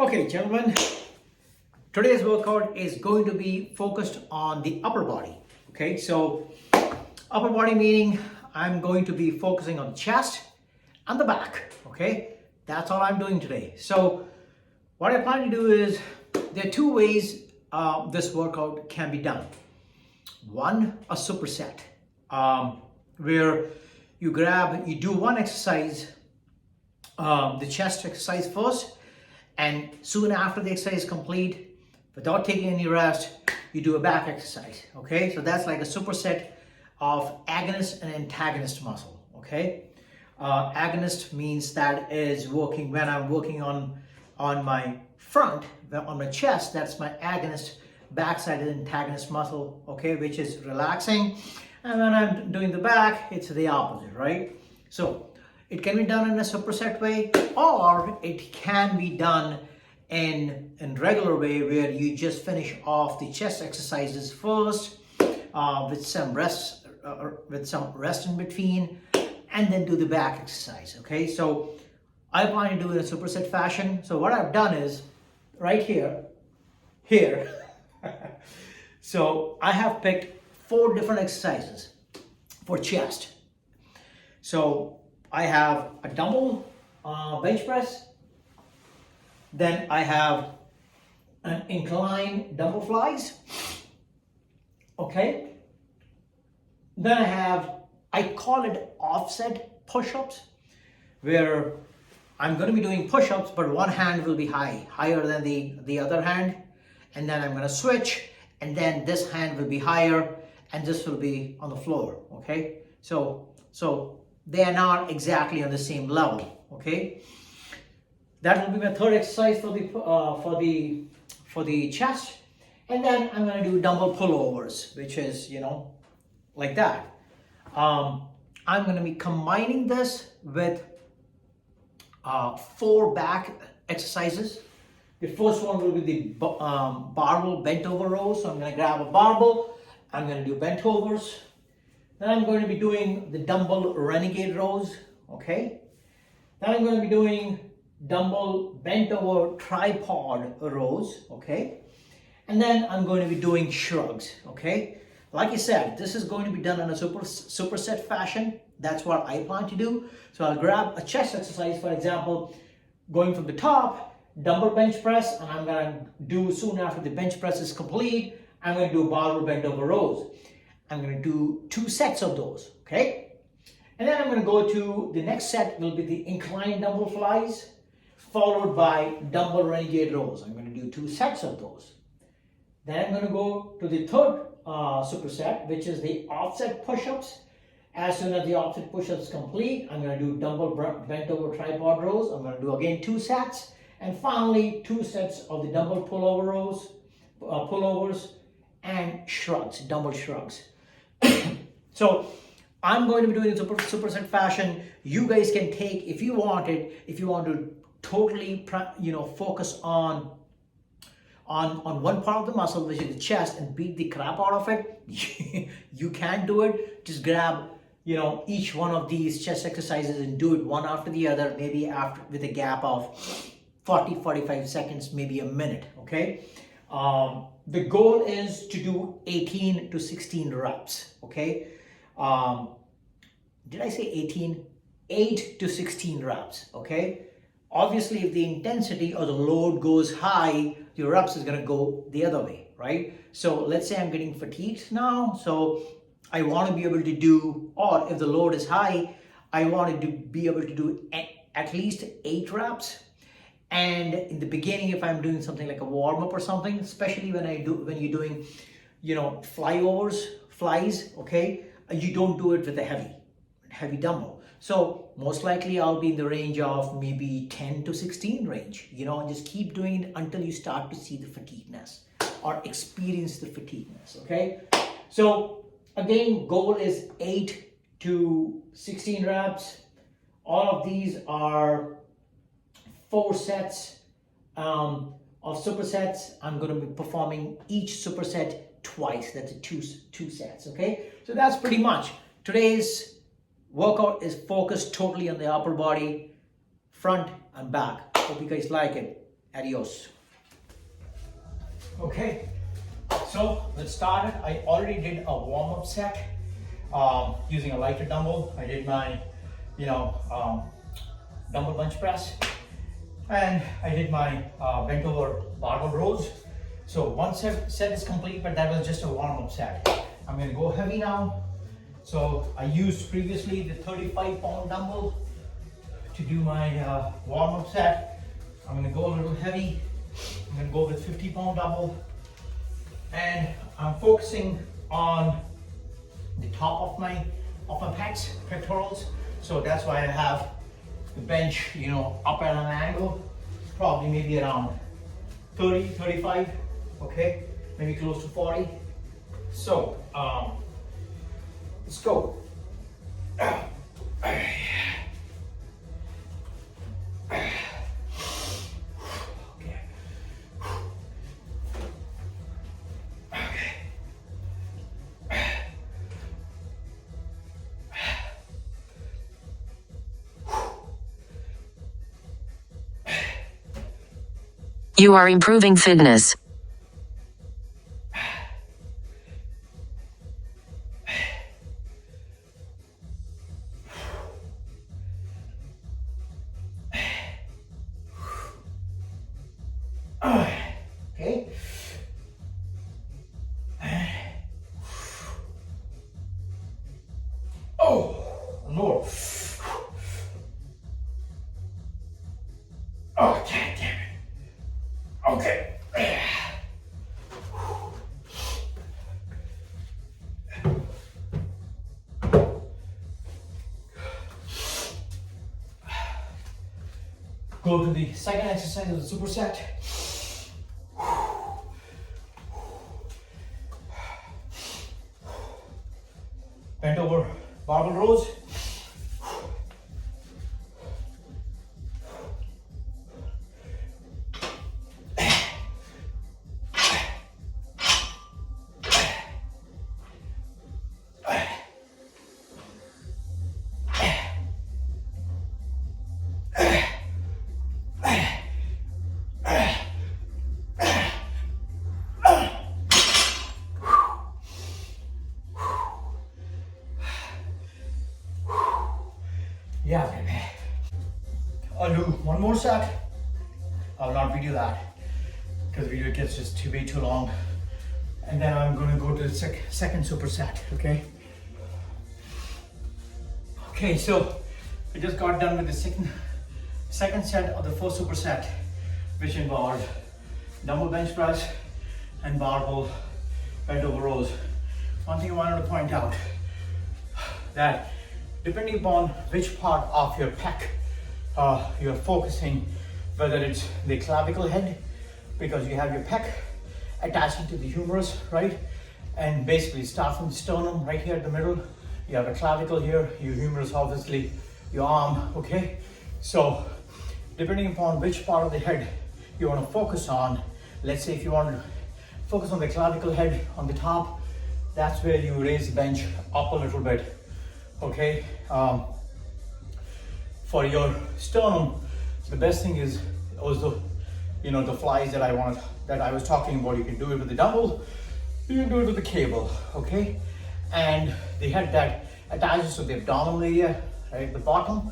Okay, gentlemen, today's workout is going to be focused on the upper body. Okay, so upper body meaning I'm going to be focusing on chest and the back. Okay, that's all I'm doing today. So what I plan to do is there are two ways this workout can be done. One, a superset, where you do one exercise, the chest exercise first, and soon after the exercise is complete, without taking any rest, you do a back exercise. Okay, so that's like a superset of agonist and antagonist muscle. Okay, agonist means that is working when I'm working on my front, on my chest. That's my agonist. Backside is antagonist muscle. Okay, which is relaxing, and when I'm doing the back, it's the opposite, right? So it can be done in a superset way, or it can be done in regular way where you just finish off the chest exercises first with some rest in between, and then do the back exercise. Okay, so I plan to do it in a superset fashion. So what I've done is right here. So I have picked 4 different exercises for chest. So I have a dumbbell bench press, then I have an incline dumbbell flies, okay, then I call it offset push-ups, where I'm going to be doing push-ups, but one hand will be higher than the other hand, and then I'm going to switch, and then this hand will be higher, and this will be on the floor. Okay, so they are not exactly on the same level. Okay, that will be my third exercise for the chest, and then I'm going to do dumbbell pullovers, which is like that. I'm going to be combining this with 4 back exercises. The first one will be the barbell bent over rows. So I'm going to grab a barbell. I'm going to do bent overs. Then I'm going to be doing the dumbbell renegade rows. Okay. Then I'm going to be doing dumbbell bent over tripod rows. Okay. And then I'm going to be doing shrugs. Okay. Like I said, this is going to be done in a superset fashion. That's what I plan to do. So I'll grab a chest exercise, for example, going from the top, dumbbell bench press, and I'm going to do, soon after the bench press is complete, I'm going to do barbell bent over rows. I'm going to do 2 sets of those, okay? And then I'm going to go to the next set will be the incline dumbbell flies, followed by dumbbell renegade rows. I'm going to do 2 sets of those. Then I'm going to go to the third superset, which is the offset push-ups. As soon as the offset push-ups complete, I'm going to do dumbbell bent over tripod rows. I'm going to do again 2 sets, and finally 2 sets of the dumbbell pullovers and shrugs, dumbbell shrugs. So I'm going to be doing it in superset fashion. You guys can take, if you want to totally focus on one part of the muscle, which is the chest, and beat the crap out of it, you can do it. Just grab each one of these chest exercises and do it one after the other, maybe with a gap of 40-45 seconds, maybe a minute. Okay, the goal is to do 18 to 16 reps. Okay, did I say 18? 8 to 16 reps. Okay, obviously if the intensity or the load goes high, your reps is going to go the other way, right? So let's say I'm getting fatigued now, so I want to be able to do, or if the load is high, I want to be able to do at least 8 reps. And in the beginning, if I'm doing something like a warm-up or something, especially when you're doing flies, okay, you don't do it with a heavy dumbbell. So most likely I'll be in the range of maybe 10 to 16 range, and just keep doing it until you start to see the fatigueness or experience the fatigueness. Okay, so again, goal is 8 to 16 reps. All of these are 4 sets of supersets. I'm going to be performing each superset twice. That's two sets. Okay, so that's pretty much today's workout is focused totally on the upper body, front and back. Hope you guys like it. Adios. Okay, so let's start it. I already did a warm-up set using a lighter dumbbell. I did my, dumbbell bench press, and I did my bent over barbell rows. So one set is complete, but that was just a warm-up set. I'm going to go heavy now. So I used previously the 35-pound dumbbell to do my warm-up set. I'm going to go a little heavy. I'm going to go with 50-pound dumbbell, and I'm focusing on the top of my pecs, pectorals. So that's why I have the bench, up at an angle, probably maybe around 30, 35, okay, maybe close to 40. So let's go. You are improving fitness. Okay. Oh, Lord. Oh, damn it. Okay. Go to the second exercise of the superset. Bent over barbell rows. Yeah, baby. I'll do one more set. I'll not video that because the video gets just way too long. And then I'm going to go to the second superset, okay? Okay, so we just got done with the second set of the first superset, which involved dumbbell bench press and barbell bent over rows. One thing I wanted to point out, that depending upon which part of your pec you're focusing, whether it's the clavicle head, because you have your pec attaching to the humerus, right? And basically start from the sternum right here in the middle. You have a clavicle here, your humerus obviously, your arm, okay? So depending upon which part of the head you want to focus on, let's say if you want to focus on the clavicle head on the top, that's where you raise the bench up a little bit. Okay, for your sternum, the best thing is also, the flies that I was talking about. You can do it with the dumbbell, you can do it with the cable, okay? And the head that attaches to the abdominal area, right at the bottom,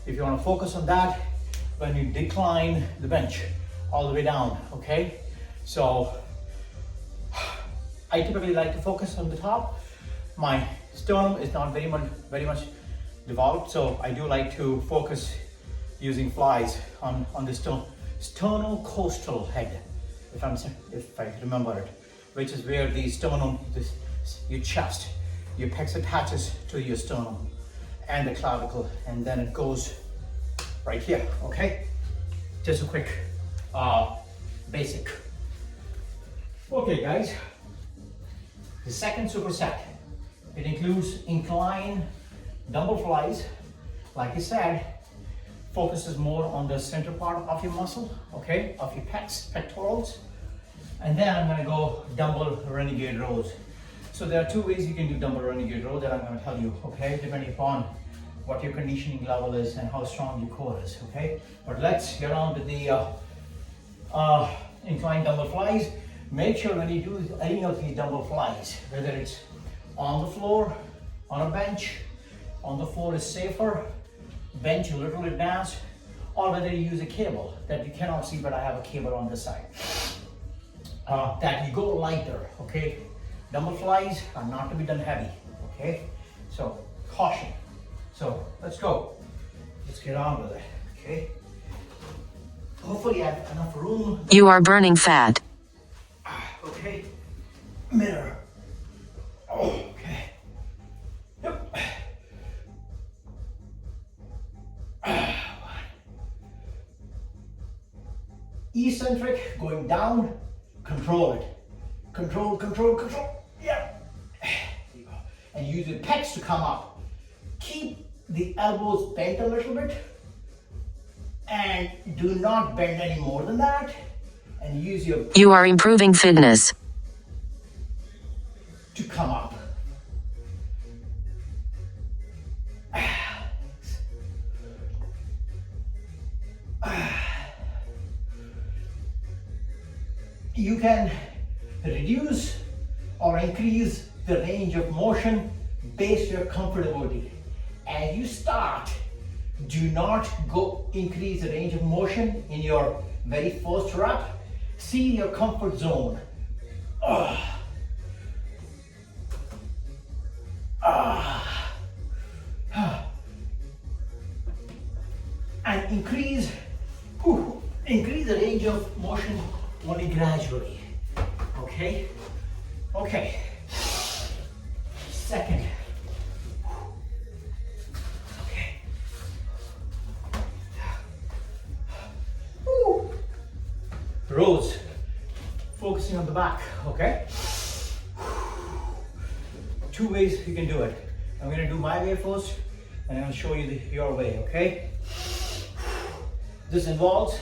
if you want to focus on that, when you decline the bench all the way down, okay? So I typically like to focus on the top. My sternum is not very much developed, so I do like to focus using flies on the sternocostal head, if I remember it, which is where the sternum, your chest, your pecs attaches to your sternum and the clavicle, and then it goes right here, okay? Just a quick basic. Okay guys, the second superset, it includes incline dumbbell flies. Like I said, focuses more on the center part of your muscle, okay, of your pecs, pectorals. And then I'm gonna go dumbbell renegade rows. So there are two ways you can do dumbbell renegade row that I'm gonna tell you, okay, depending upon what your conditioning level is and how strong your core is, okay? But let's get on to the incline dumbbell flies. Make sure when you do any of these dumbbell flies, whether it's on the floor, on a bench, on the floor is safer, bench a little advanced, or whether you use a cable that you cannot see, but I have a cable on this side. That you go lighter, okay? Dumbbell flies are not to be done heavy, okay? So caution. So let's go. Let's get on with it, okay? Hopefully I have enough room. You are burning fat. Okay, mirror. Okay. Yep. Eccentric, going down, control it. Control, control, control. Yeah. There you go. And use your pecs to come up. Keep the elbows bent a little bit. And do not bend any more than that. And use your You are improving fitness. to come up. You can reduce or increase the range of motion based on your comfortability. As you start, do not go increase the range of motion in your very first rep. See your comfort zone. And increase the range of motion only gradually. Okay? Okay. Second. Okay. Woo. Rows. Focusing on the back, okay? Two ways you can do it. I'm gonna do my way first, and I'm gonna show you your way, okay? This involves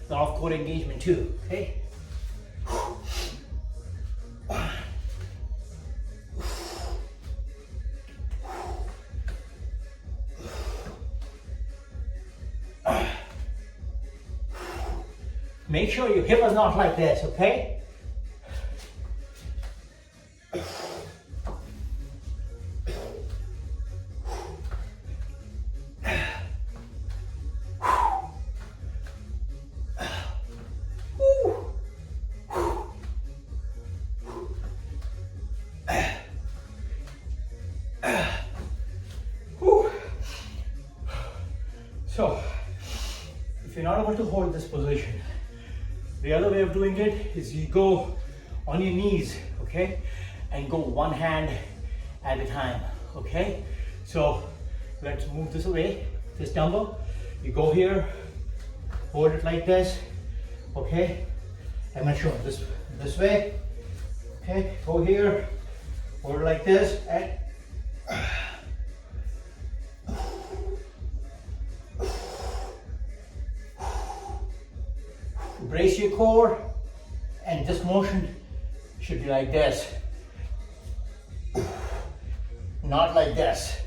a lot of core engagement too, okay? Make sure your hip is not like this, okay? So, if you're not able to hold this position, the other way of doing it is you go on your knees, okay? And go one hand at a time, okay? So, let's move this away, this dumbbell. You go here, hold it like this, okay? I'm gonna show this way, okay? Go here, hold it like this, and brace your core, and this motion should be like this, not like this.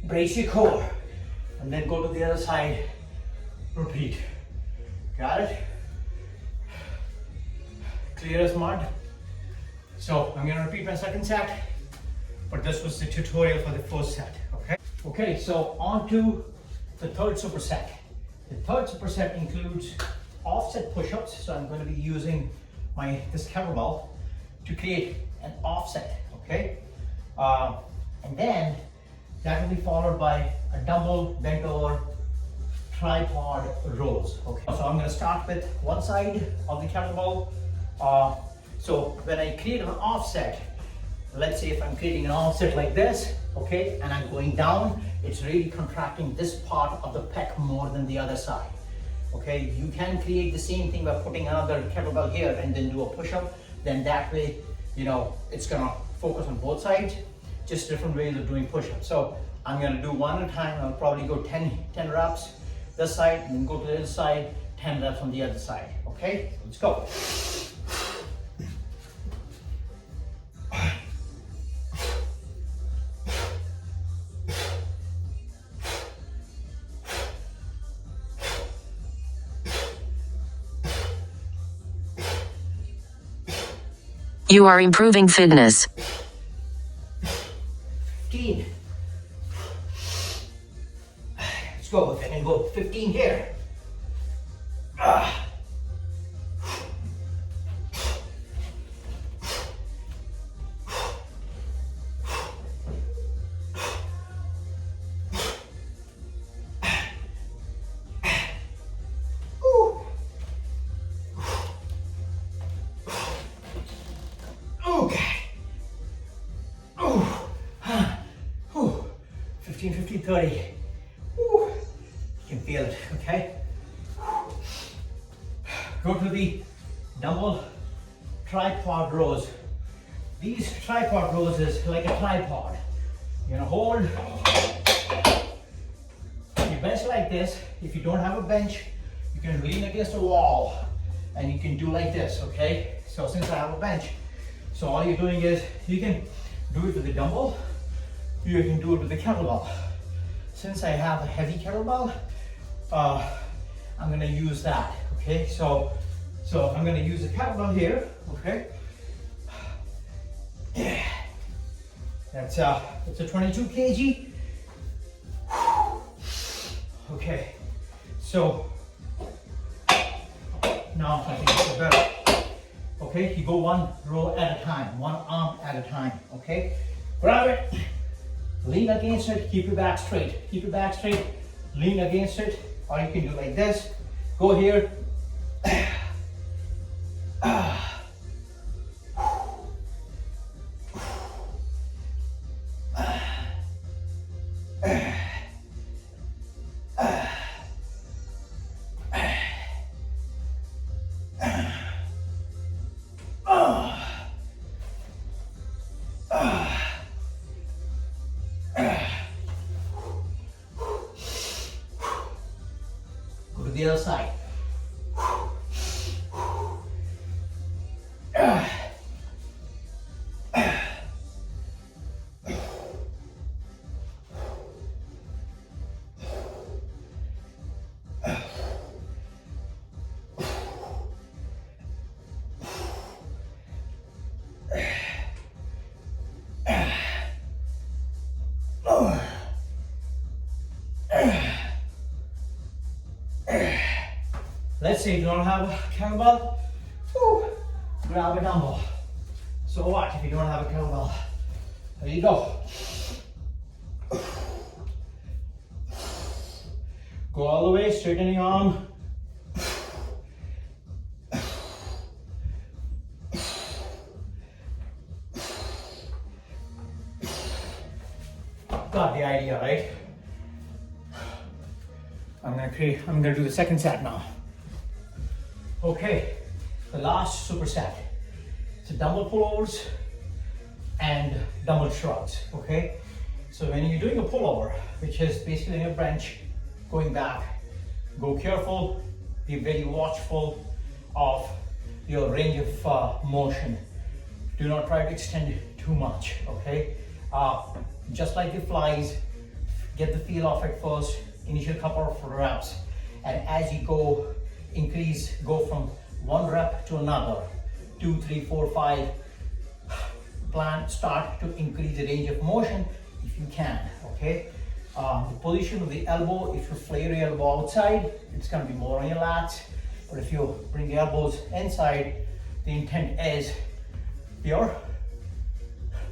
Brace your core, and then go to the other side, repeat. Got it? Clear as mud? So I'm gonna repeat my second set, but this was the tutorial for the first set, okay? Okay, so on to the third superset. The third superset includes offset push-ups, so I'm going to be using this kettlebell to create an offset, okay? And then that will be followed by a dumbbell bent over tripod rows, okay? So I'm going to start with one side of the kettlebell. So when I create an offset, let's say if I'm creating an offset like this, okay, and I'm going down, it's really contracting this part of the pec more than the other side. Okay, you can create the same thing by putting another kettlebell here and then do a push-up. Then that way, you know, it's gonna focus on both sides, just different ways of doing push-ups. So I'm gonna do one at a time. I'll probably go 10 reps this side and then go to the other side, 10 reps on the other side. Okay, let's go. You are improving fitness. 15. Let's go with it and go 15 here. Okay. 15, 15, 30. You can feel it, okay? Go to the dumbbell tripod rows. These tripod rows is like a tripod. You're gonna hold, you bench like this. If you don't have a bench, you can lean against a wall and you can do like this, okay? So since I have a bench, so all you're doing is, you can do it with the dumbbell, you can do it with the kettlebell. Since I have a heavy kettlebell, I'm gonna use that, okay? So I'm gonna use the kettlebell here, okay? Yeah. It's a 22 kg. Okay, so now I think it's better. Okay, you go one row at a time, one arm at a time, okay? Grab it, lean against it, keep your back straight. Keep your back straight, lean against it, or you can do like this. Go here. Go to the other side. Let's say you don't have a kettlebell, grab a dumbbell. So what if you don't have a kettlebell? There you go. Go all the way, straighten your arm. Got the idea, right? I'm gonna do the second set now. Okay, the last superset. It's a dumbbell pullovers and dumbbell shrugs, okay? So when you're doing a pullover, which is basically a bench, going back, go careful, be very watchful of your range of motion. Do not try to extend it too much, okay? Just like the flies, get the feel of it first, initial couple of reps, and as you go, go from one rep to another, 2, 3, 4, 5. Start to increase the range of motion if you can, okay? The position of the elbow, if you flare your elbow outside, it's gonna be more on your lats, but if you bring the elbows inside, the intent is your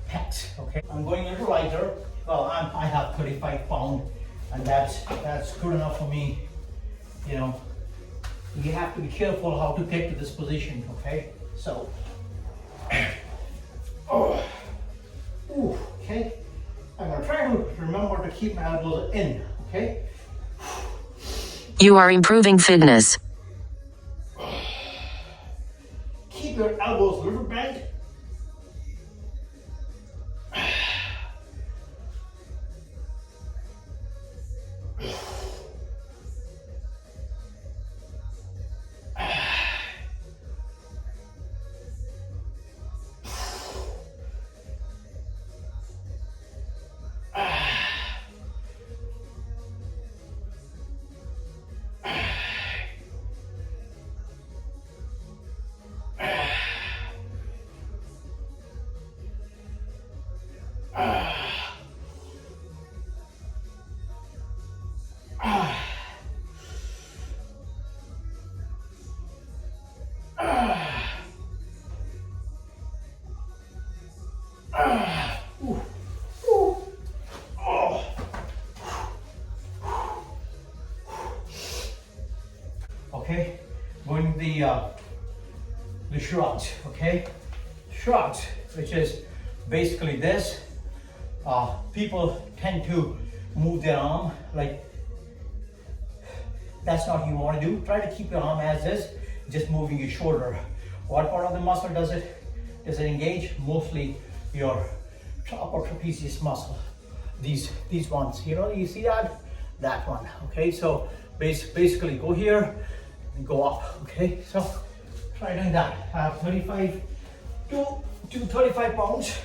pecs, okay? I'm going a little lighter. Well, I have 35 pounds, and that's good enough for me, you know. You have to be careful how to get to this position, okay? So, okay. I'm gonna try to remember to keep my elbows in, okay? You are improving fitness. Keep your elbows a little bent. going to the shrugs, okay? Shrugs, which is basically this. People tend to move their arm like, that's not what you want to do. Try to keep your arm as is, just moving your shoulder. What part of the muscle does it engage? Mostly your upper trapezius muscle. These ones, you know, you see that? That one, okay? So basically go here and go up, okay? So try doing that. I have 35 to 35 pounds.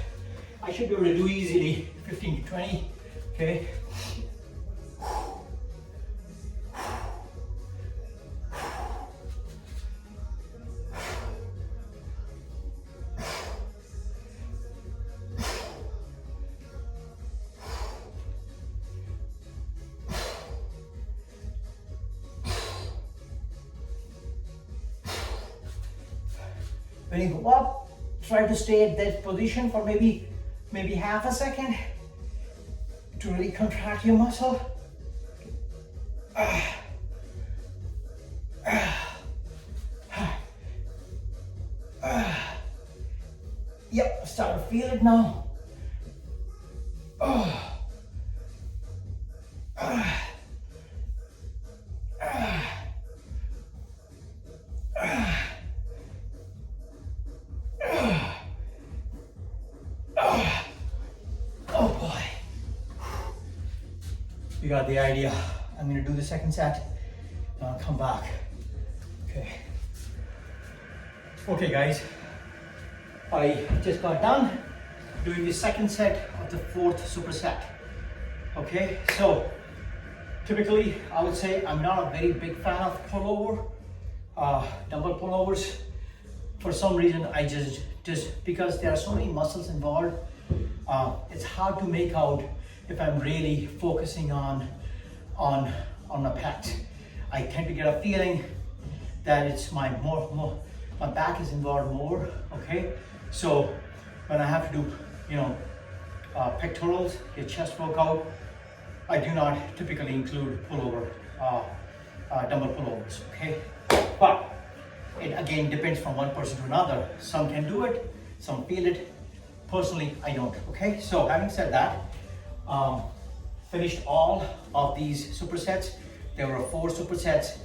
I should be able to do easily 15 to 20, okay? When you go up, try to stay at that position for maybe half a second to really contract your muscle. Yep, start to feel it now. You got the idea. I'm gonna do the second set and I'll come back. Okay guys, I just got done doing the second set of the fourth superset. Okay, so typically I would say I'm not a very big fan of pullover, dumbbell pullovers. For some reason I just because there are so many muscles involved, it's hard to make out if I'm really focusing on my pecs. I tend to get a feeling that it's my back is involved more, okay? So when I have to do, you know, pectorals, your chest workout, I do not typically include pullover, dumbbell pullovers, okay? But it again depends from one person to another. Some can do it, some feel it. Personally, I don't, okay? So having said that, finished all of these supersets. There were 4 supersets.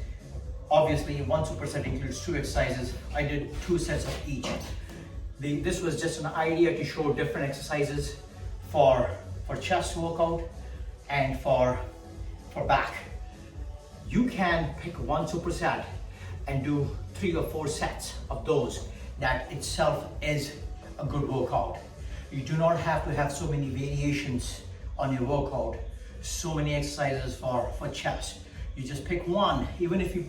Obviously, one superset includes 2 exercises. I did 2 sets of each. This was just an idea to show different exercises for chest workout and for back. You can pick one superset and do 3 or 4 sets of those. That itself is a good workout. You do not have to have so many variations on your workout, so many exercises for chest. You just pick one. Even if you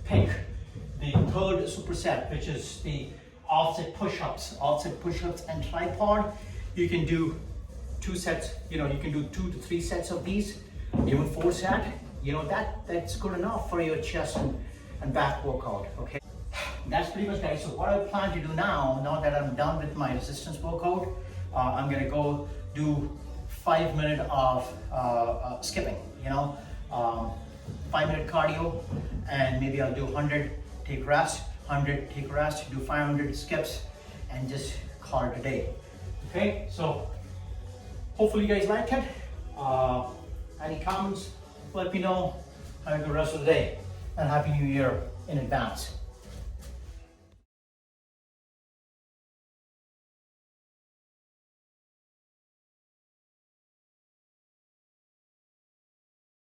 pick the third superset, which is the offset push-ups and tripod, you can do 2 sets. You know, you can do 2 to 3 sets of these, even 4 set. You know, that's good enough for your chest and back workout. Okay, that's pretty much guys. So what I plan to do now that I'm done with my resistance workout, I'm gonna go do 5 minutes of skipping, you know, 5-minute cardio, and maybe I'll do 100, take rest, 100, take rest, do 500 skips, and just call it a day. Okay, so hopefully you guys liked it. Any comments, let me know. Have a good rest of the day, and Happy New Year in advance.